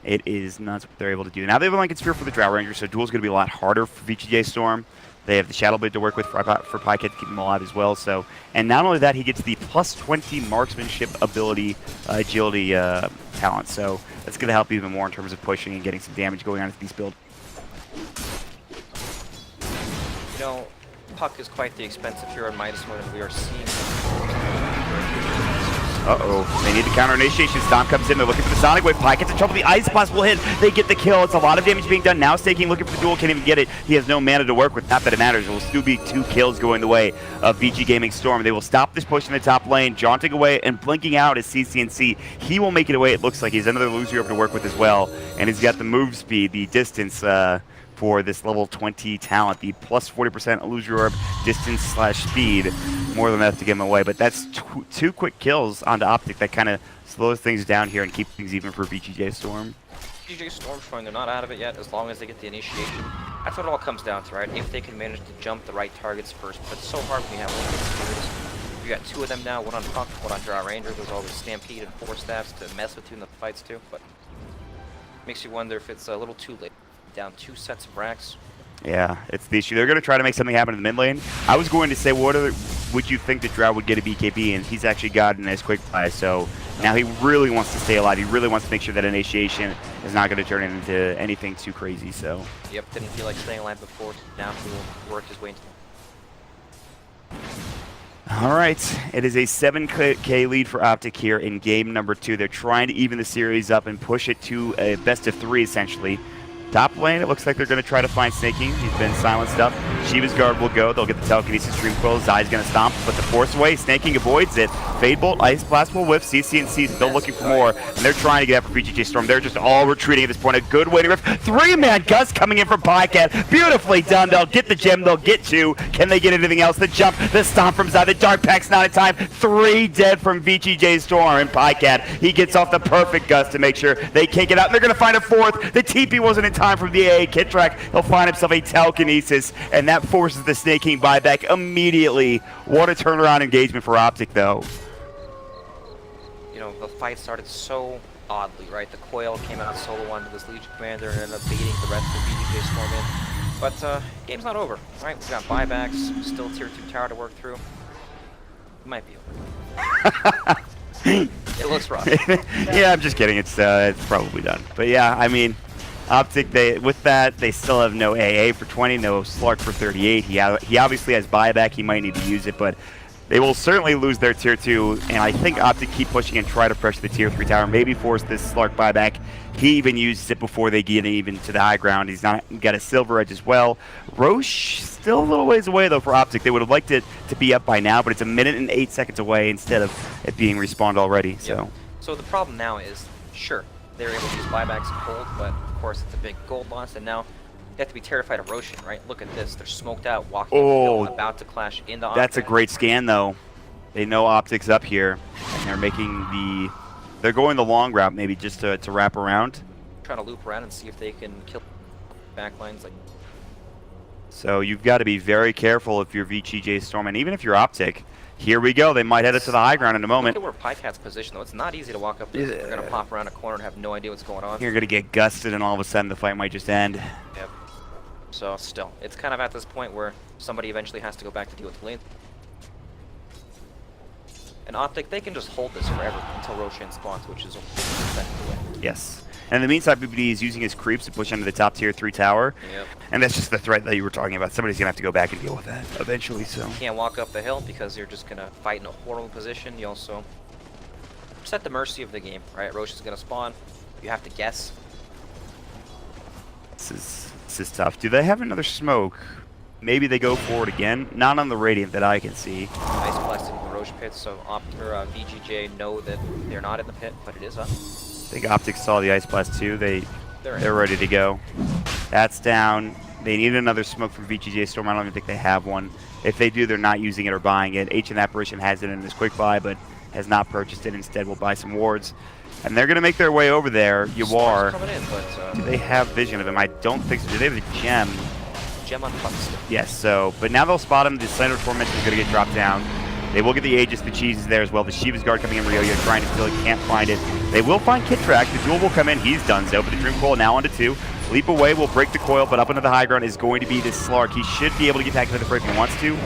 it is nuts what they're able to do. Now they have a Blanket Sphere for the Drow Ranger, so duel's going to be a lot harder for VGJ.S. They have the Shadow Blade to work with for Pycat to keep him alive as well. So, and not only that, he gets the plus 20 marksmanship ability, agility talent. So that's going to help even more in terms of pushing and getting some damage going on with these builds. You know, Puck is quite the expensive hero in Midas mode, and we are seeing. Uh-oh. They need the counter initiation. Stomp comes in. They're looking for the Sonic Wave. Pike gets in trouble. The Ice Blast will hit. They get the kill. It's a lot of damage being done. Now Staking looking for the duel. Can't even get it. He has no mana to work with. Not that it matters. It will still be 2 kills going the way of VG Gaming Storm. They will stop this push in the top lane. Jaunting away and blinking out is CCNC. He will make it away. It looks like he's another loser over to work with as well. And he's got the move speed, the distance, for this level 20 talent, the plus 40% illusory orb distance / speed, more than enough to get him away. But that's 2 quick kills onto OpTic that kind of slows things down here and keeps things even for VGJ.S. VGJ.S showing they're not out of it yet, as long as they get the initiation. That's what it all comes down to, right? If they can manage to jump the right targets first. But it's so hard when you have one of these. You got 2 of them now, one on Puck, one on Drow Ranger. There's always Stampede and Force Staffs to mess with you in the fights too. But makes you wonder if it's a little too late. Down 2 sets of racks. Yeah, it's the issue. They're going to try to make something happen in the mid lane. I was going to say, would you think that Drow would get a BKB, and he's actually gotten his quick buy, so now he really wants to stay alive. He really wants to make sure that initiation is not going to turn into anything too crazy, so. Yep, didn't feel like staying alive before. Now he will work his way into. All right, it is a 7K lead for OpTic here in game number 2. They're trying to even the series up and push it to a best of 3, essentially. Top lane, it looks like they're going to try to find Snaking. He's been silenced up. Shiva's Guard will go. They'll get the Telekinesis Dream Quill. Zai's going to stomp, but the Force away. Snaking avoids it. Fade Bolt, Ice Blast will whiff. CCNC still looking for more, and they're trying to get after VGJ.S. They're just all retreating at this point. A good way to riff. 3-man Gust coming in from Pycat. Beautifully done. They'll get the gem. They'll get 2. Can they get anything else? The jump, the stomp from Zai. The Dark Pack's not in time. 3 dead from VGJ.S. and Pycat. He gets off the perfect Gust to make sure they can't get out. And they're going to find a 4th. The TP wasn't in time from the AA Kit Track. He'll find himself a Telekinesis, and that forces the Snaking buyback immediately. What a turnaround engagement for OpTic, though. You know, the fight started so oddly, right? The Coil came out solo onto this Legion Commander and ended up beating the rest of VGJ Storm in. But game's not over, right? We've got buybacks, still tier 2 tower to work through. It might be over. It looks rough. Yeah, I'm just kidding. It's probably done. But yeah, I mean, OpTic, with that, they still have no AA for 20, no Slark for 38. He obviously has buyback. He might need to use it, but they will certainly lose their tier 2, and I think OpTic keep pushing and try to pressure the tier 3 tower, maybe force this Slark buyback. He even uses it before they get even to the high ground. He's not got a Silver Edge as well. Roche still a little ways away, though, for OpTic. They would have liked it to be up by now, but it's 1 minute and 8 seconds away instead of it being respawned already. So, yep. So the problem now is, sure, they're able to use buybacks and hold, but of course it's a big gold loss, and now you have to be terrified of Roshan, right? Look at this. They're smoked out, walking up the hill, about to clash into OpTic. That's a great scan, though. They know OpTic's up here, and they're making the... They're going the long route, maybe, just to wrap around. Trying to loop around and see if they can kill backlines. So you've got to be very careful if you're VGJ.S, and even if you're OpTic. Here we go. They might head us to the high ground in a moment. Look at where Pycat's positioned, though. It's not easy to walk up there. They're going to pop around a corner and have no idea what's going on. You're going to get gusted, and all of a sudden the fight might just end. Yep. So still, it's kind of at this point where somebody eventually has to go back to deal with the lane. And OpTic, they can just hold this forever until Roshan spawns, which is a second away. Yes. And in the meantime, BBD is using his creeps to push into the top tier 3 tower. Yep. And that's just the threat that you were talking about. Somebody's going to have to go back and deal with that eventually. So you can't walk up the hill because you're just going to fight in a horrible position. You also just at the mercy of the game, right? Roshan's going to spawn. You have to guess. This is tough. Do they have another smoke? Maybe they go forward again. Not on the Radiant that I can see. Nice blast into the Roche pit, so VGJ know that they're not in the pit, but it is up. I think OpTic saw the Ice Blast too. They're ready to go. That's down. They need another smoke from VGJ.S. I don't even think they have one. If they do, they're not using it or buying it. Ancient Apparition has it in his quick buy, but has not purchased it. Instead, will buy some wards. And they're going to make their way over there. You are. Coming in, but, Do they have vision of him? I don't think so. Do they have the gem? Gem on Pucks. Yes, so, but now they'll spot him. The Slander Torment is going to get dropped down. They will get the Aegis. The Cheese is there as well. The Shiva's Guard coming in. Ryoya trying to steal it. Can't find it. They will find Kitrak. The Duel will come in. He's done so, but the Dream Coil now onto 2. Leap away will break the coil, but up into the high ground is going to be this Slark. He should be able to get back into the fray if he wants to.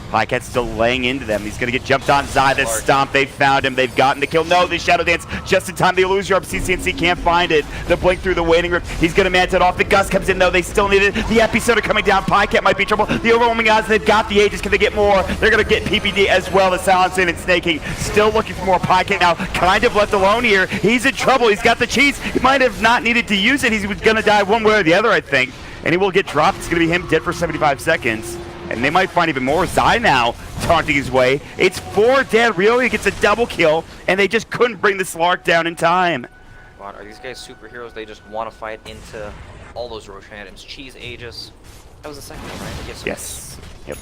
Pycat's still laying into them. He's going to get jumped on. Zai, the stomp. They found him. They've gotten the kill. No, the Shadow Dance just in time. The Illusion Orb. CCNC can't find it. The Blink through the Waiting Room. He's going to mant it off. The Gust comes in, though. They still need it. The Epicenter coming down. Pycat might be in trouble. The Overwhelming Odds. They've got the Aegis. Can they get more? They're going to get PPD as well. The Silencing and Snaking. Still looking for more. Pycat now kind of left alone here. He's in trouble. He's got the cheese. He might have not needed to use it. He was going to die one way or the other, I think. And he will get dropped. It's going to be him dead for 75 seconds. And they might find even more. Zai now taunting his way. It's 4 dead. Ryoya gets a double kill, and they just couldn't bring the Slark down in time. Wow, are these guys superheroes? They just want to fight into all those Roshan items. Cheese, Aegis. That was the second one, right? Yes. Yep.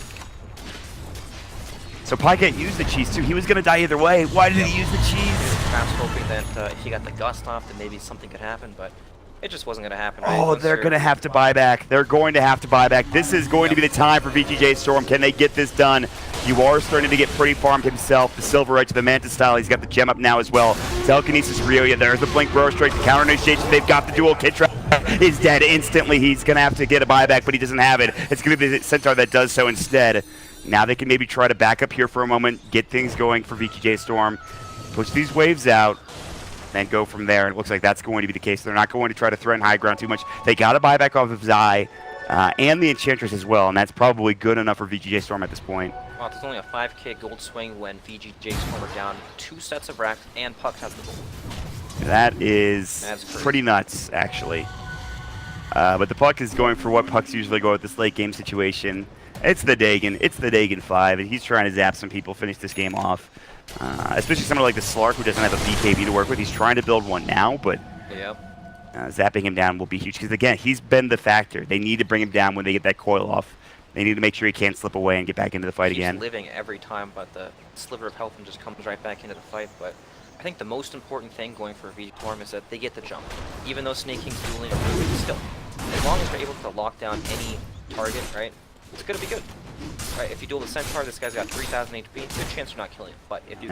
So Pycat used the cheese too. He was going to die either way. Why did he use the cheese? Perhaps hoping that if he got the Gust off, then maybe something could happen, but it just wasn't going to happen. Right? Oh, they're going to have to buy back. They're going to have to buy back. This is going to be the time for VGJ.S. Can they get this done? You are starting to get pretty farmed himself. The Silver Edge, the Mantis style. He's got the gem up now as well. Telekinesis Ryoya. There's the Blink Burrow Strike. The counter initiation. They've got the duel. Kitrak is dead instantly. He's going to have to get a buyback, but he doesn't have it. It's going to be the Centaur that does so instead. Now they can maybe try to back up here for a moment, get things going for VGJ.S. Push these waves out, then go from there. It looks like that's going to be the case. They're not going to try to threaten high ground too much. They got to buy back off of Zai and the Enchantress as well, and that's probably good enough for VGJ.S. at this point. Well, there's only a 5k gold swing when VGJ.S. are down 2 sets of racks and Puck has the gold. That is pretty nuts, actually. But the Puck is going for what Pucks usually go at this late game situation. It's the Dagon. It's the Dagon 5, and he's trying to zap some people, finish this game off. Especially someone like the Slark who doesn't have a BKB to work with. He's trying to build one now, but zapping him down will be huge. Because again, he's been the factor. They need to bring him down when they get that coil off. They need to make sure he can't slip away and get back into the fight again. He's living every time, but the sliver of health and just comes right back into the fight. But I think the most important thing going for VGJ is that they get the jump. Even though Snaking's dueling, still, as long as they're able to lock down any target, right, it's going to be good. Right, if you duel the Centaur, this guy's got 3,000 HP, good chance you're not killing him. But if you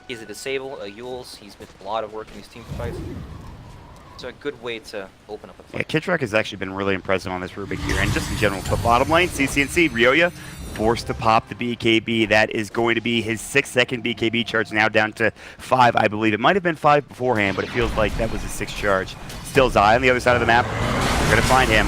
he's a Disable, a Yules, he's been a lot of work in these team fights. It's a good way to open up a fight. Yeah, Kitrak has actually been really impressive on this Rubik here, and just in general. But bottom lane, CCNC, Ryoya forced to pop the BKB. That is going to be his 6-second BKB charge, now down to 5, I believe. It might have been 5 beforehand, but it feels like that was a 6 charge. Still Zai on the other side of the map. We're going to find him.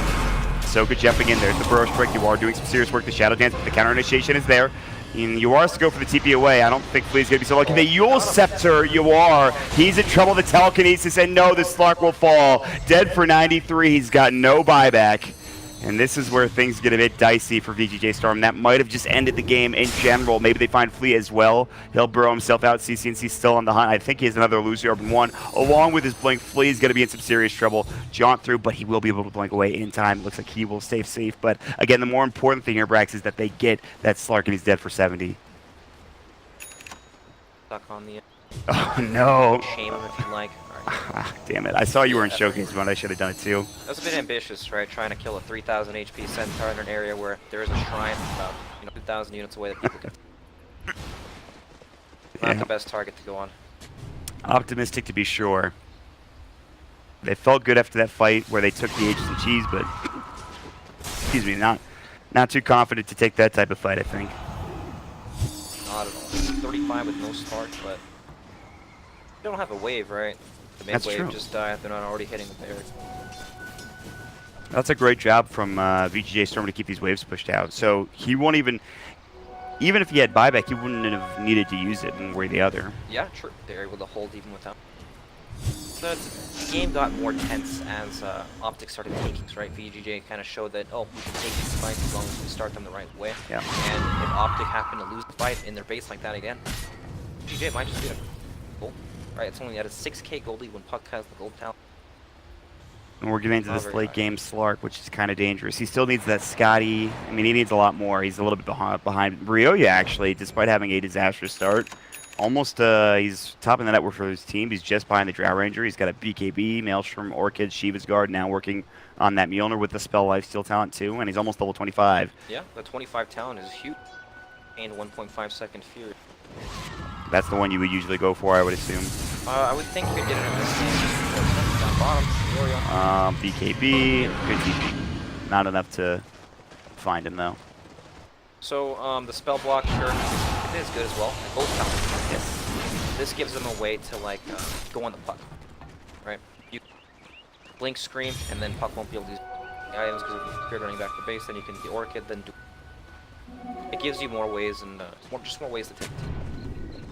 So good jumping in there. The Burrow Strike, you are doing some serious work. The Shadow Dance, but the counter initiation is there. And you are to go for the TP away. I don't think Flea's going to be so lucky. The Yule Scepter, you are. He's in trouble. The Telekinesis, and no, the Slark will fall. Dead for 93. He's got no buyback. And this is where things get a bit dicey for VGJ.S. That might have just ended the game in general. Maybe they find Flea as well. He'll burrow himself out. CCNC still on the hunt. I think he has another Illusion Orb in 1. Along with his Blink, Flea's going to be in some serious trouble. Jaunt through, but he will be able to blink away in time. Looks like he will stay safe. But again, the more important thing here, Brax, is that they get that Slark, and he's dead for 70. Stuck on the Oh, no. shame him if you like. Damn it. I saw you were in Showcase mode. I should have done it too. That was a bit ambitious, right? Trying to kill a 3,000 HP Centaur in an area where there is a shrine about 2,000 units away that people can. Not the best target to go on. Optimistic to be sure. They felt good after that fight where they took the Aegis and Cheese, but excuse me, not too confident to take that type of fight, I think. Not at all. 35 with no spark, but they don't have a wave, right? The main wave just died. They're not already hitting the barrier. That's a great job from VGJ.S. to keep these waves pushed out. So he won't even if he had buyback, he wouldn't have needed to use it one way or the other. Yeah, true. They're able to hold even without. So the game got more tense as OpTic started taking, right? VGJ kind of showed that, oh, we can take these fights as long as we start them the right way. Yeah. And if OpTic happen to lose the fight in their base like that again, VGJ might just be a goal. Right, it's only at a 6k gold lead when Puck has the gold talent. And we're getting into this late game Slark, which is kind of dangerous. He still needs that Scotty. I mean, he needs a lot more. He's a little bit behind Ryoya, actually, despite having a disastrous start. Almost, he's topping the network for his team. He's just behind the Drow Ranger. He's got a BKB, Maelstrom, Orchid, Shiva's Guard, now working on that Mjolnir with the spell lifesteal talent too, and he's almost level 25. Yeah, the 25 talent is huge. And 1.5 second Fury. That's the one you would usually go for, I would assume. I would think you could get it in this game just because down bottom. BKB, good TP. Not enough to find him though. So the spell block, sure, it is good as well. Both talents. Yes. This gives them a way to like go on the puck, right? You blink, scream, and then puck won't be able to use items because if you're running back to base, then you can the Orchid, then do. It gives you more ways and just more ways to take.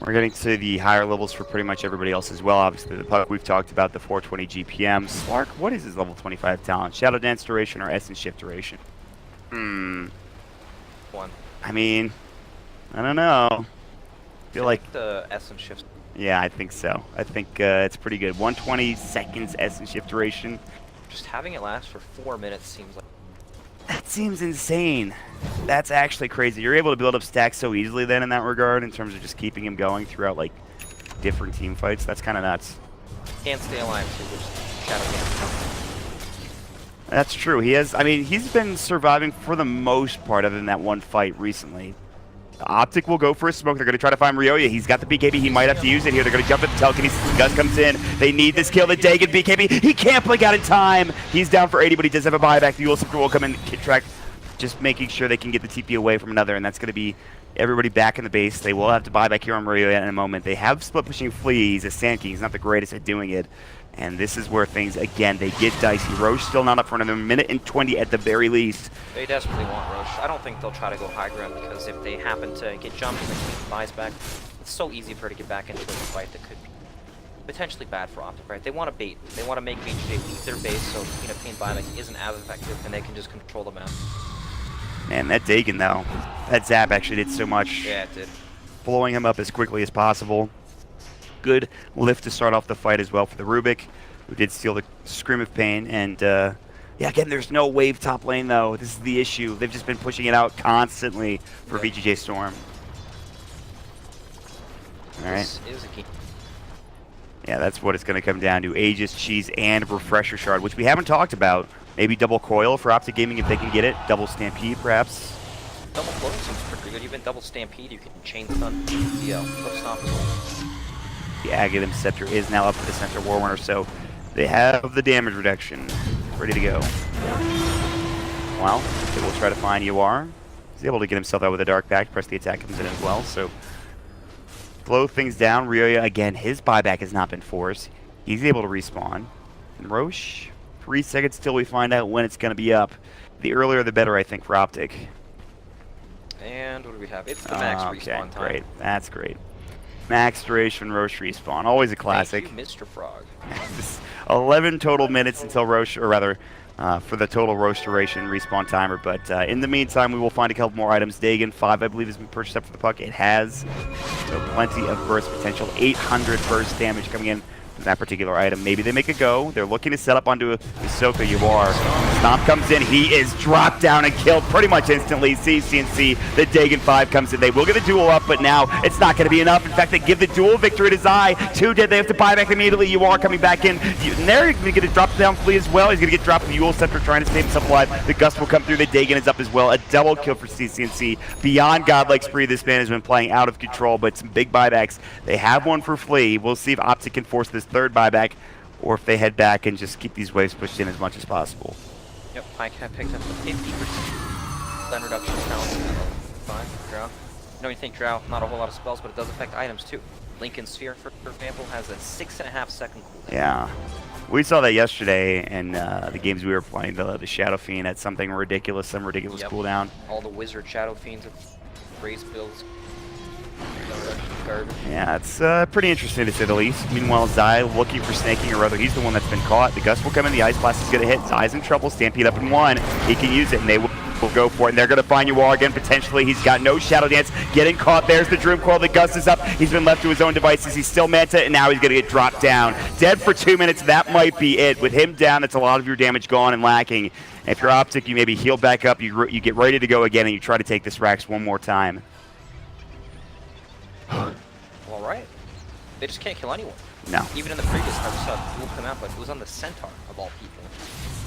We're getting to the higher levels for pretty much everybody else as well. Obviously, the puck we've talked about, the 420 GPM. Slark, what is his level 25 talent? Shadow Dance duration or Essence Shift duration? One. I mean, I don't know. I feel like the Essence Shift. Yeah, I think so. I think it's pretty good. 120 seconds Essence Shift duration. Just having it last for 4 minutes seems like. That seems insane. That's actually crazy. You're able to build up stacks so easily then in that regard in terms of just keeping him going throughout like different team fights. That's kind of nuts. Can't stay alive too, which Shadow Dance. That's true. He has, I mean, he's been surviving for the most part other than that one fight recently. OpTic will go for a smoke. They're going to try to find Ryoya. He's got the BKB. He might have to use it here. They're going to jump at the telekinesis. Gus comes in. They need this kill. The Dagon BKB. He can't play out in time. He's down for 80, but he does have a buyback. The Ulcer will come in. Kid track, just making sure they can get the TP away from another, and that's going to be everybody back in the base. They will have to buy back here on Ryoya in a moment. They have split pushing Flea. He's a Sand King. He's not the greatest at doing it. And this is where things, again, they get dicey. Roche still not up for another minute and 20 at the very least. They desperately want Roche. I don't think they'll try to go high ground because if they happen to get jumped and the team buys back, it's so easy for her to get back into a fight that could be potentially bad for OpTic, right? They want to bait. They want to make VGJ leave their base so Pain buyback isn't as effective and they can just control the map. Man, that Dagon, though, that zap actually did so much. Yeah, it did. Blowing him up as quickly as possible. Good lift to start off the fight as well for the Rubik, who did steal the Scream of Pain. And, yeah, again, there's no wave top lane, though. This is the issue. They've just been pushing it out constantly for VGJ.S. All right. This is a key. Yeah, that's what it's going to come down to. Aegis, Cheese, and Refresher Shard, which we haven't talked about. Maybe double Coil for OpTic Gaming if they can get it. Double Stampede, perhaps. Double Coil seems pretty good. Even double Stampede, you can chain stun the flip stop as well. The Agatham Scepter is now up for the Center Warrunner, so they have the damage reduction ready to go. Well, they will try to find UR. He's able to get himself out with a Dark Pact. Press the attack comes in as well, so slow things down. Ryoya, again, his buyback has not been forced. He's able to respawn. And Roche, 3 seconds till we find out when it's going to be up. The earlier the better, I think, for OpTic. And what do we have? It's the max respawn time. Great. That's great. Max duration Roche respawn. Always a classic. Thank you, Mr. Frog. 11 total minutes until Roche, or rather, for the total Roche duration respawn timer. But in the meantime, we will find a couple more items. Dagon 5, I believe, has been purchased up for the puck. It has. So plenty of burst potential. 800 burst damage coming in from that particular item. Maybe they make a go. They're looking to set up onto Hisoka. You are. Stomp comes in. He is dropped down and killed pretty much instantly. CNC, the Dagon 5 comes in. They will get the duel up, but now it's not going to be enough. In fact, they give the duel victory to Zai. 2 dead. They have to buy back immediately. You are coming back in. And they're going to get a drop down Flea as well. He's going to get dropped from the Yule Scepter trying to stay himself alive. The Gust will come through. The Dagon is up as well. A double kill for CNC. Beyond godlike spree, this man has been playing out of control, but some big buybacks. They have one for Flea. We'll see if OpTic can force this third buyback or if they head back and just keep these waves pushed in as much as possible. Yep, Pike had picked up the 50% stun reduction talent. Fine, Drow. You know, you think Drow, not a whole lot of spells, but it does affect items too. Lincoln Sphere, for example, has a 6.5 second cooldown. Yeah. We saw that yesterday in the games we were playing. The Shadow Fiend had something ridiculous, some ridiculous cooldown. All the Wizard Shadow Fiends with raise builds. Garbage. Yeah, it's pretty interesting to say the least. Meanwhile, Zai looking for snaking, or rather, he's the one that's been caught. The Gust will come in, the Ice Blast is going to hit. Zai's in trouble, Stampede up in 1. He can use it, and they will go for it. And they're going to find UR again, potentially. He's got no Shadow Dance, getting caught. There's the Dream Coil. The Gust is up. He's been left to his own devices. He's still Manta, and now he's going to get dropped down. Dead for 2 minutes. That might be it. With him down, that's a lot of your damage gone and lacking. And if you're OpTic, you maybe heal back up, you get ready to go again, and you try to take this Rax one more time. All right. they just can't kill anyone. No. Even in the previous time, we saw a duel come out, but it was on the Centaur, of all people.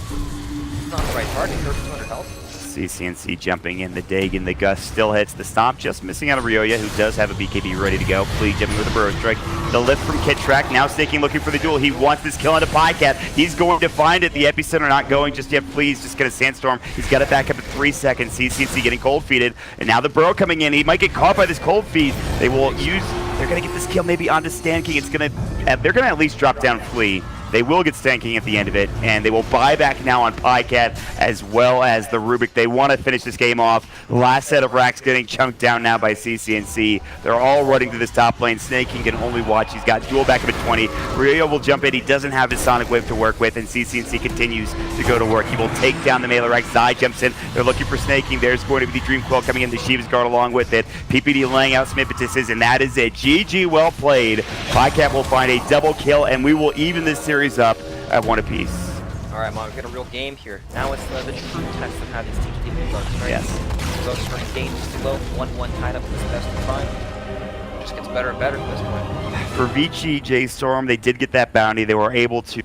It's not the right target, 3,200 health. CCNC jumping in, the dig and the gust still hits the stomp, just missing out of Ryoya, who does have a BKB ready to go. Flea jumping with a burrow strike. The lift from Kit Track, now Snaking looking for the duel. He wants this kill into Pycat. He's going to find it. The epicenter not going just yet. Flea's just going to Sandstorm. He's got it back up at 3 seconds. CCNC getting cold feeded, and now the burrow coming in. He might get caught by this cold feed. They will use, they're going to get this kill maybe onto Stan King. It's going to, they're going to at least drop down Flea. They will get Stan King at the end of it, and they will buy back now on Pycat as well as the Rubik. They want to finish this game off. Last set of racks getting chunked down now by CCNC. They're all running to this top lane. Snake King can only watch. He's got duel back up at 20. Ryo will jump in. He doesn't have his Sonic Wave to work with, and CCNC continues to go to work. He will take down the melee rack. Zai jumps in. They're looking for Snake King. There's going to be the Dream Quill coming in. The Shiva's Guard along with it. PPD laying out some impetuses, and that is it. GG, well played. Pycat will find a double kill, and we will even this series up at 1 apiece. All right, Mom, we've got a real game here. Now it's the true test of how these teams keep the bugs, right? Yes. Bugs are engaged low, 1-1 tied up in this best of 5. It just gets better and better from this point. For VGJ.S, they did get that bounty. They were able to